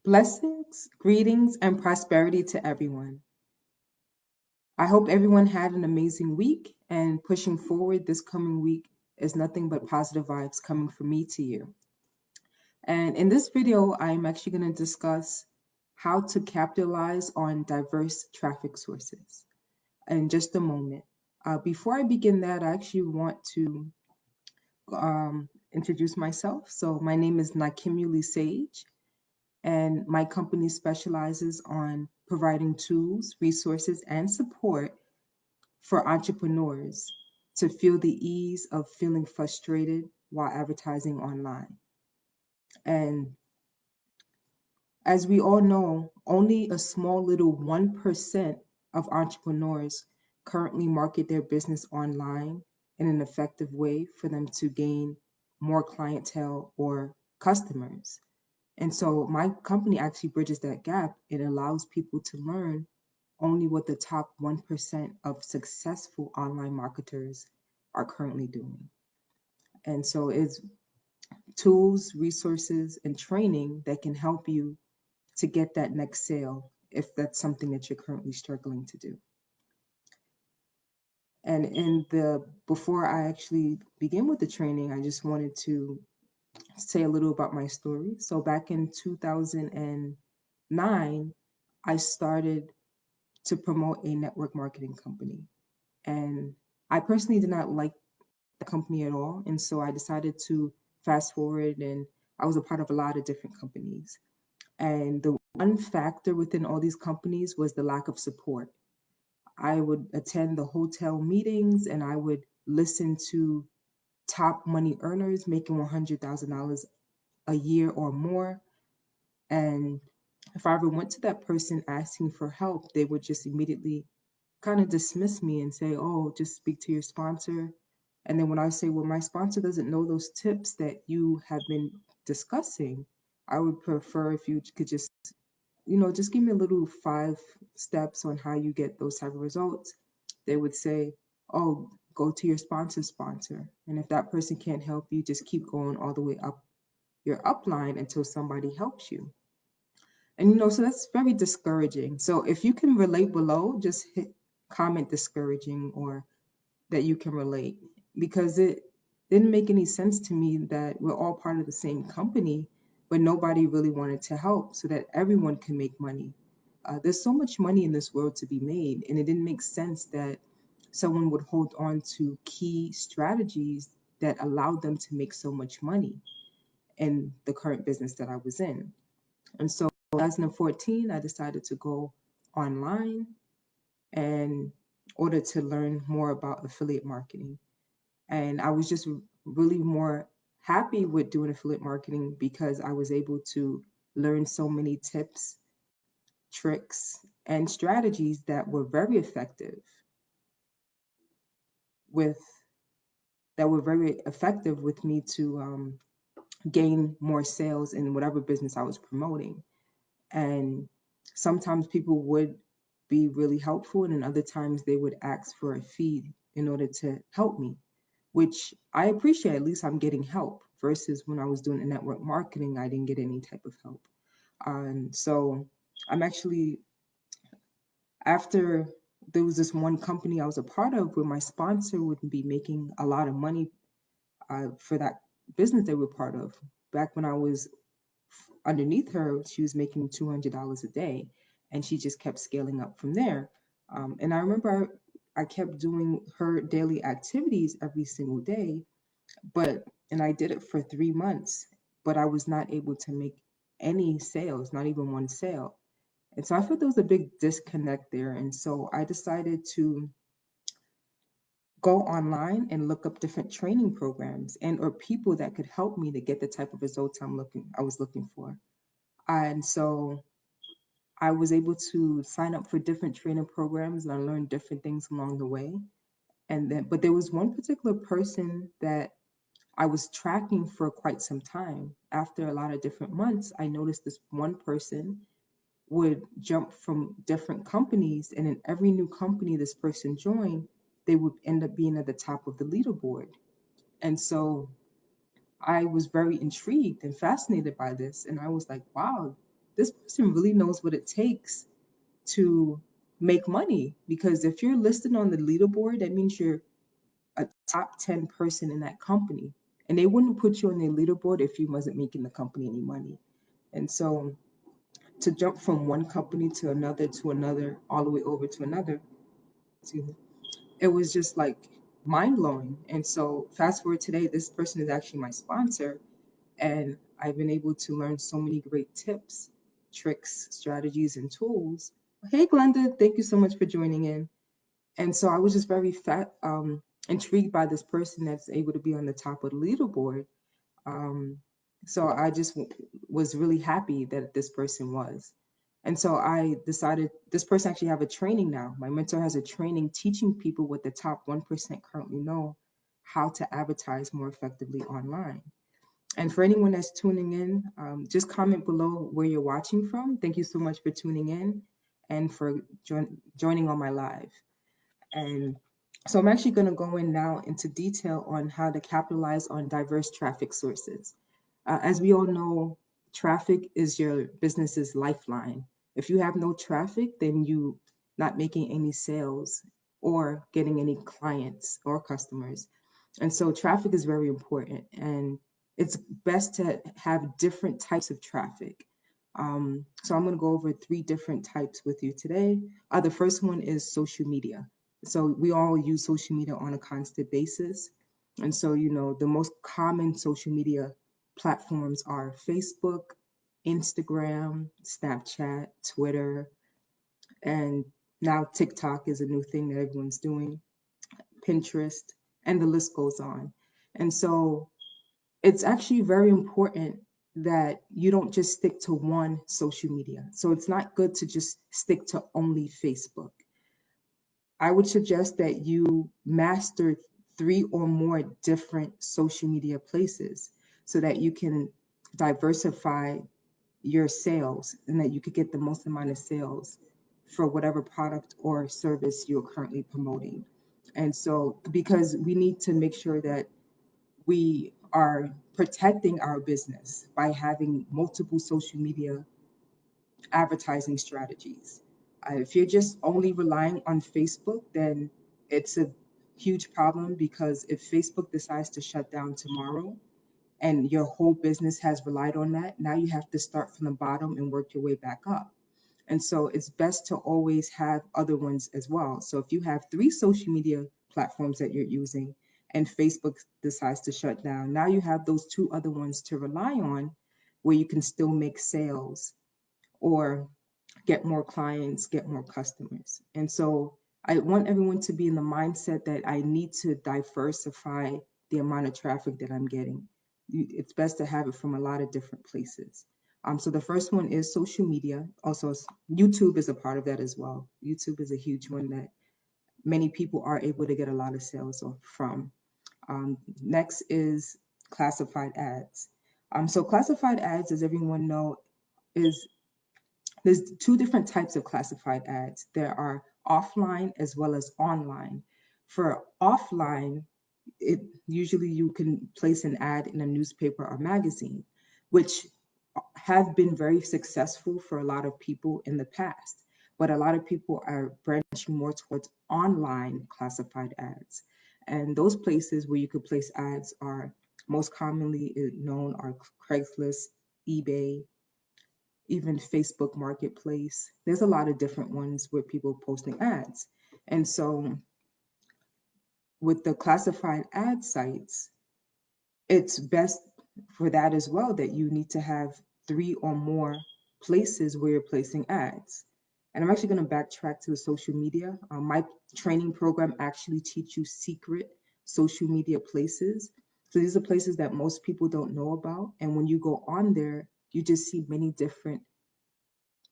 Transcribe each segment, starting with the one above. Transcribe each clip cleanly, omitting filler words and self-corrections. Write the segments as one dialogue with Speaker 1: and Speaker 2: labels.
Speaker 1: Blessings, greetings, and prosperity to everyone. I hope everyone had an amazing week and pushing forward this coming week is nothing but positive vibes coming from me to you. And in this video, I'm actually going to discuss how to capitalize on diverse traffic sources in just a moment. Before I begin that, I actually want to introduce myself. So, my name is Nakimuli Sage, and my company specializes on providing tools, resources, and support for entrepreneurs to feel the ease of feeling frustrated while advertising online. And as we all know, only a small little 1% of entrepreneurs currently market their business online in an effective way for them to gain more clientele or customers. And so my company actually bridges that gap. It allows people to learn only what the top 1% of successful online marketers are currently doing. And so it's tools, resources, and training that can help you to get that next sale if that's something that you're currently struggling to do. And in the before I actually begin with the training, I just wanted to say a little about my story. So back in 2009, I started to promote a network marketing company. And I personally did not like the company at all. And so I decided to fast forward, and I was a part of a lot of different companies. And the one factor within all these companies was the lack of support. I would attend the hotel meetings and I would listen to top money earners making $100,000 a year or more. And if I ever went to that person asking for help, they would just immediately kind of dismiss me and say, oh, just speak to your sponsor. And then when I say, well, my sponsor doesn't know those tips that you have been discussing, I would prefer if you could just, just give me a little 5 steps on how you get those type of results. They would say, oh, go to your sponsor. And if that person can't help you, just keep going all the way up your upline until somebody helps you. And so that's very discouraging. So if you can relate below, just hit comment discouraging or that you can relate, because it didn't make any sense to me that we're all part of the same company, but nobody really wanted to help so that everyone can make money. There's so much money in this world to be made, and it didn't make sense that someone would hold on to key strategies that allowed them to make so much money in the current business that I was in. And so 2014, I decided to go online and order to learn more about affiliate marketing. And I was just really more happy with doing affiliate marketing because I was able to learn so many tips, tricks, and strategies that were very effective with with me to gain more sales in whatever business I was promoting. And sometimes people would be really helpful, and then other times they would ask for a fee in order to help me, which I appreciate. At least I'm getting help versus when I was doing the network marketing, I didn't get any type of help. So I'm actually, after there was this one company I was a part of where my sponsor would be making a lot of money for that business they were part of. Back when I was underneath her, she was making $200 a day, and she just kept scaling up from there. And I remember I kept doing her daily activities every single day, but and I did it for 3 months, but I was not able to make any sales, not even one sale. And so I felt there was a big disconnect there. And so I decided to go online and look up different training programs and or people that could help me to get the type of results I was looking for. And so I was able to sign up for different training programs and I learned different things along the way. And then, but there was one particular person that I was tracking for quite some time. After a lot of different months, I noticed this one person would jump from different companies, and in every new company this person joined, they would end up being at the top of the leaderboard. And so I was very intrigued and fascinated by this. And I was like, wow, this person really knows what it takes to make money. Because if you're listed on the leaderboard, that means you're a top 10 person in that company. And they wouldn't put you on their leaderboard if you wasn't making the company any money. And so to jump from one company to another, all the way over to another, excuse me, it was just like mind blowing. And so fast forward today, this person is actually my sponsor, and I've been able to learn so many great tips, tricks, strategies, and tools. Hey, Glenda, thank you so much for joining in. And so I was just very intrigued by this person that's able to be on the top of the leaderboard. Um, so I just was really happy that this person was. And so I decided this person actually have a training now. My mentor has a training teaching people what the top 1% currently know, how to advertise more effectively online. And for anyone that's tuning in, just comment below where you're watching from. Thank you so much for tuning in and for joining on my live. And so I'm actually going to go in now into detail on how to capitalize on diverse traffic sources. As we all know, traffic is your business's lifeline. If you have no traffic, then you not making any sales or getting any clients or customers. And so traffic is very important, and it's best to have different types of traffic. So I'm going to go over 3 different types with you today. The first one is social media. So we all use social media on a constant basis. And so, the most common social media platforms are Facebook, Instagram, Snapchat, Twitter, and now TikTok is a new thing that everyone's doing, Pinterest, and the list goes on. And so it's actually very important that you don't just stick to one social media. So it's not good to just stick to only Facebook. I would suggest that you master 3 or more different social media places so that you can diversify your sales and that you could get the most amount of sales for whatever product or service you're currently promoting. And so, because we need to make sure that we are protecting our business by having multiple social media advertising strategies. If you're just only relying on Facebook, then it's a huge problem, because if Facebook decides to shut down tomorrow and your whole business has relied on that, now you have to start from the bottom and work your way back up. And so it's best to always have other ones as well. So if you have 3 social media platforms that you're using and Facebook decides to shut down, now you have those 2 other ones to rely on where you can still make sales or get more clients, get more customers. And so I want everyone to be in the mindset that I need to diversify the amount of traffic that I'm getting. It's best to have it from a lot of different places. So the first one is social media. Also, YouTube is a part of that as well. YouTube is a huge one that many people are able to get a lot of sales from. Next is classified ads. So classified ads, as everyone know, is there's 2 different types of classified ads. There are offline as well as online. For offline, it usually you can place an ad in a newspaper or magazine, which have been very successful for a lot of people in the past. But a lot of people are branching more towards online classified ads. And those places where you could place ads are most commonly known are Craigslist, eBay, even Facebook Marketplace. There's a lot of different ones where people are posting ads. And so with the classified ad sites, it's best for that as well that you need to have 3 or more places where you're placing ads. And I'm actually going to backtrack to the social media. My training program actually teach you secret social media places. So these are places that most people don't know about. And when you go on there, you just see many different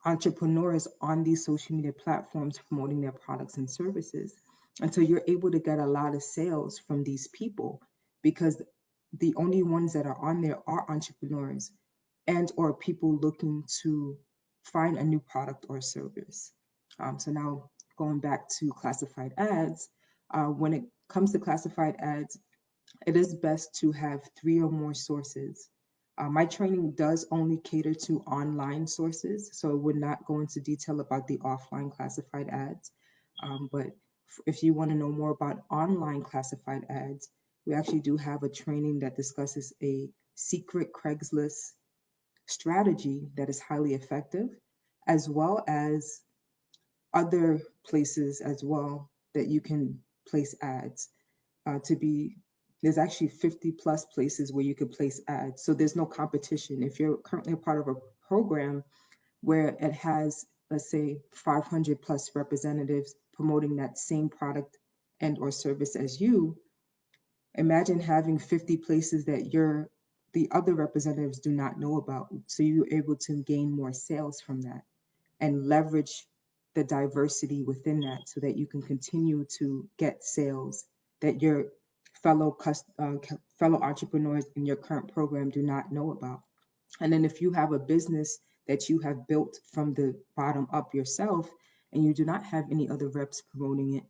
Speaker 1: entrepreneurs on these social media platforms promoting their products and services. And so you're able to get a lot of sales from these people because the only ones that are on there are entrepreneurs and or people looking to find a new product or service. So now going back to classified ads, when it comes to classified ads, it is best to have 3 or more sources My training does only cater to online sources, so it would not go into detail about the offline classified ads. But if you want to know more about online classified ads, we actually do have a training that discusses a secret Craigslist strategy that is highly effective, as well as other places as well that you can place ads. To be There's actually 50 plus places where you could place ads, so there's no competition. If you're currently a part of a program where it has, let's say, 500 plus representatives promoting that same product and or service as you, imagine having 50 places that the other representatives do not know about, so you're able to gain more sales from that and leverage the diversity within that so that you can continue to get sales that your fellow entrepreneurs in your current program do not know about. And then if you have a business that you have built from the bottom up yourself and you do not have any other reps promoting it,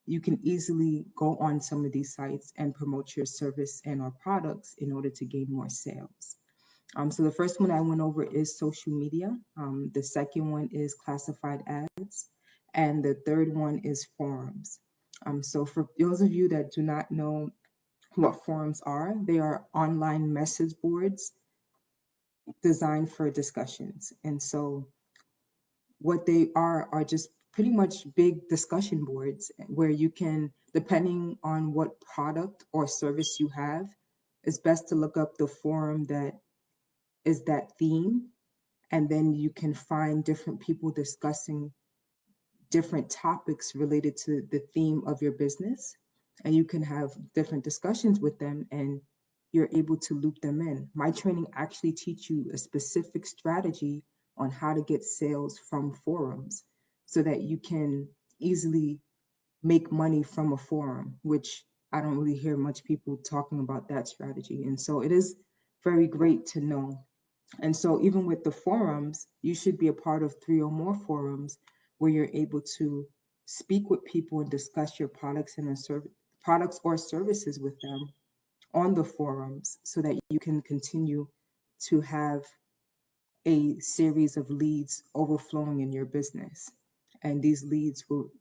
Speaker 1: you can easily go on some of these sites and promote your service and or products in order to gain more sales. So the first one I went over is social media. The second one is classified ads. And the third one is forums. So for those of you that do not know what forums are, they are online message boards designed for discussions. And so what they are just pretty much big discussion boards where you can, depending on what product or service you have, it's best to look up the forum that is that theme, and then you can find different people discussing different topics related to the theme of your business, and you can have different discussions with them and you're able to loop them in. My training actually teach you a specific strategy on how to get sales from forums so that you can easily make money from a forum, which I don't really hear much people talking about that strategy. And so it is very great to know. And so even with the forums, you should be a part of 3 or more forums where you're able to speak with people and discuss your products or services with them on the forums so that you can continue to have a series of leads overflowing in your business. And these leads will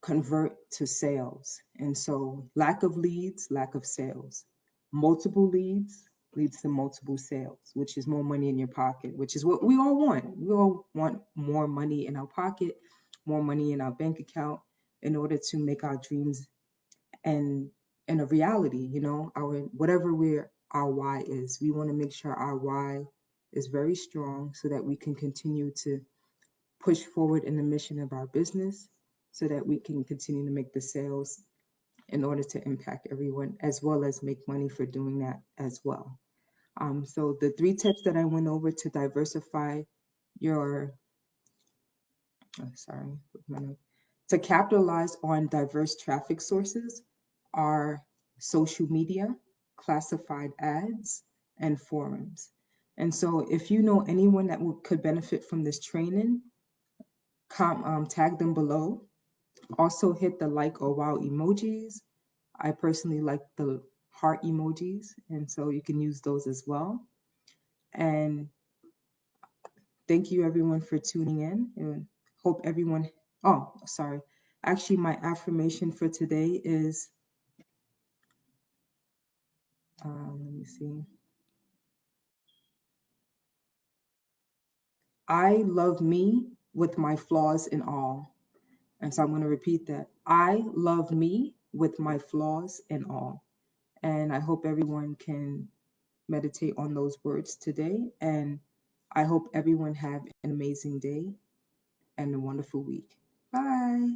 Speaker 1: convert to sales. And so lack of leads, lack of sales. Multiple leads leads to multiple sales, which is more money in your pocket, which is what we all want. We all want more money in our pocket, more money in our bank account in order to make our dreams and a reality, our whatever our why is. We want to make sure our why is very strong so that we can continue to push forward in the mission of our business so that we can continue to make the sales in order to impact everyone as well as make money for doing that as well. So the 3 tips that I went over to diversify your, sorry, to capitalize on diverse traffic sources are social media, classified ads, and forums. And so if you know anyone that could benefit from this training, tag them below. Also hit the like or wow emojis. I personally like the heart emojis, and so you can use those as well. And thank you everyone for tuning in, and hope everyone, oh, sorry. Actually, my affirmation for today is, let me see. I love me with my flaws and all. And so I'm going to repeat that. I love me with my flaws and all. And I hope everyone can meditate on those words today. And I hope everyone have an amazing day and a wonderful week. Bye.